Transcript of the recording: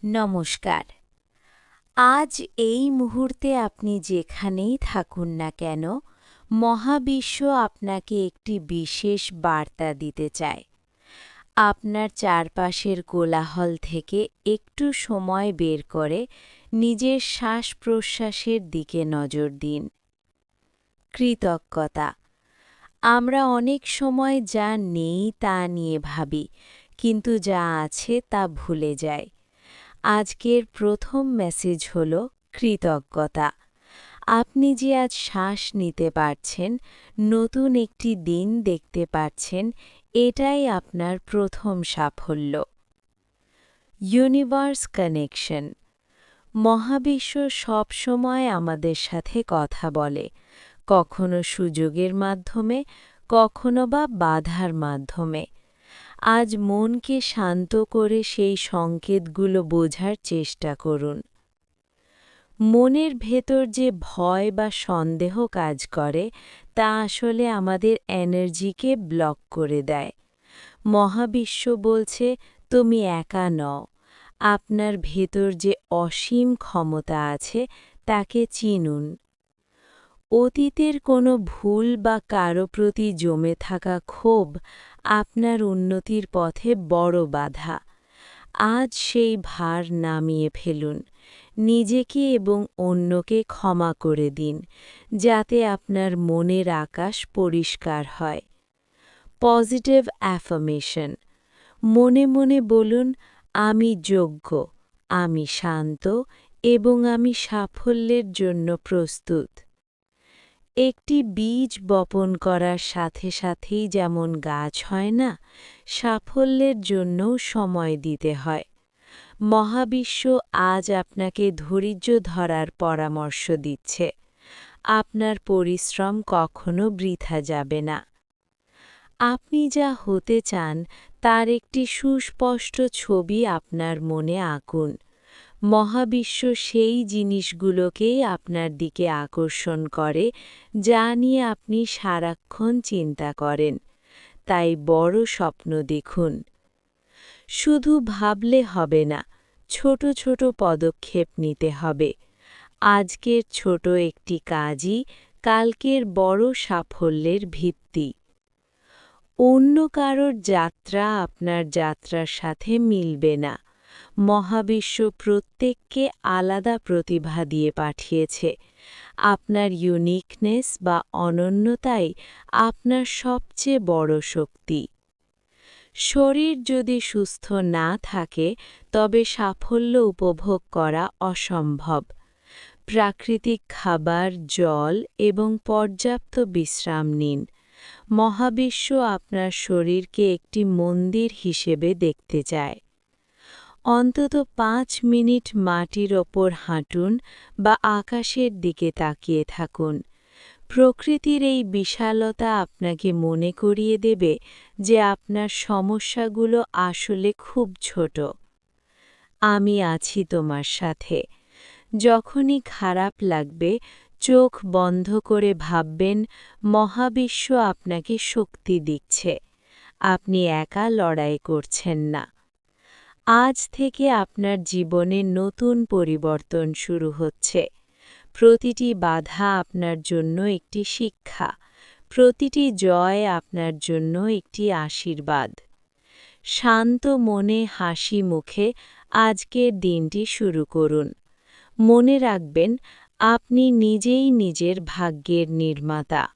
নমস্কার। আজ এই মুহূর্তে আপনি যেখানেই থাকুন না কেন, মহাবিশ্ব আপনাকে একটি বিশেষ বার্তা দিতে চায়। আপনার চারপাশের কোলাহল থেকে একটু সময় বের করে নিজের শ্বাস-প্রশ্বাসের দিকে নজর দিন। কৃতজ্ঞতা। আমরা অনেক সময় যা নেই তা নিয়ে ভাবি, কিন্তু যা আছে তা ভুলে যাই। আজকের প্রথম মেসেজ হল কৃতজ্ঞতা। আপনি যে আজ শ্বাস নিতে পারছেন, নতুন একটি দিন দেখতে পারছেন, এটাই আপনার প্রথম সাফল্য। Universe connection. মহাবিশ্ব সবসময় আমাদের সাথে কথা বলে, কখনো সুযোগের মাধ্যমে, কখনো বা বাধার মাধ্যমে। আজ মনকে শান্ত করে সেই সংকেতগুলো বোঝার চেষ্টা করুন। মনের ভেতর যে ভয় বা সন্দেহ কাজ করে, তা আসলে আমাদের এনার্জিকে ব্লক করে দেয়। মহাবিশ্ব বলছে, তুমি একা নও। আপনার ভেতর যে অসীম ক্ষমতা আছে, তাকে চিনুন। অতীতের কোনো ভুল বা কারো প্রতি জমে থাকা ক্ষোভ আপনার উন্নতির পথে বড় বাধা। আজ সেই ভার নামিয়ে ফেলুন। নিজেকে এবং অন্যকে ক্ষমা করে দিন, যাতে আপনার মনের আকাশ পরিষ্কার হয়। Positive affirmation. মনে মনে বলুন, আমি যোগ্য, আমি শান্ত এবং আমি সাফল্যের জন্য প্রস্তুত। একটি বীজ বপন করার সাথে সাথেই যেমন গাছ হয় না, সাফল্যের জন্যও সময় দিতে হয়। মহাবিশ্ব আজ আপনাকে ধৈর্য ধরার পরামর্শ দিচ্ছে। আপনার পরিশ্রম কখনো বৃথা যাবে না। আপনি যা হতে চান তার একটি সুস্পষ্ট ছবি আপনার মনে আঁকুন। মহাবিশ্ব সেই জিনিসগুলোকেই আপনার দিকে আকর্ষণ করে, যা নিয়ে আপনি সারাক্ষণ চিন্তা করেন। তাই বড় স্বপ্ন দেখুন। শুধু ভাবলে হবে না, ছোট ছোট পদক্ষেপ নিতে হবে। আজকের ছোট একটি কাজই কালকের বড় সাফল্যের ভিত্তি। অন্য কারোর যাত্রা আপনার যাত্রার সাথে মিলবে না। মহাবিশ্ব প্রত্যেককে আলাদা প্রতিভা দিয়ে পাঠিয়েছে। আপনার ইউনিকনেস বা অনন্যতাই আপনার সবচেয়ে বড় শক্তি। শরীর যদি সুস্থ না থাকে, তবে সাফল্য উপভোগ করা অসম্ভব। প্রাকৃতিক খাবার, জল এবং পর্যাপ্ত বিশ্রাম নিন। মহাবিশ্ব আপনার শরীরকে একটি মন্দির হিসেবে দেখতে চায়। অন্তত 5 মিনিট মাটির ওপর হাঁটুন বা আকাশের দিকে তাকিয়ে থাকুন। প্রকৃতির এই বিশালতা আপনাকে মনে করিয়ে দেবে যে আপনার সমস্যাগুলো আসলে খুব ছোট। আমি আছি তোমার সাথে। যখনই খারাপ লাগবে, চোখ বন্ধ করে ভাববেন, মহাবিশ্ব আপনাকে শক্তি দিচ্ছে। আপনি একা লড়াই করছেন না। আজ থেকে আপনার জীবনে নতুন পরিবর্তন শুরু হচ্ছে। প্রতিটি বাধা আপনার জন্য একটি শিক্ষা, প্রতিটি জয় আপনার জন্য একটি আশীর্বাদ। শান্ত মনে, হাসি মুখে আজকের দিনটি শুরু করুন। মনে রাখবেন, আপনি নিজেই নিজের ভাগ্যের নির্মাতা।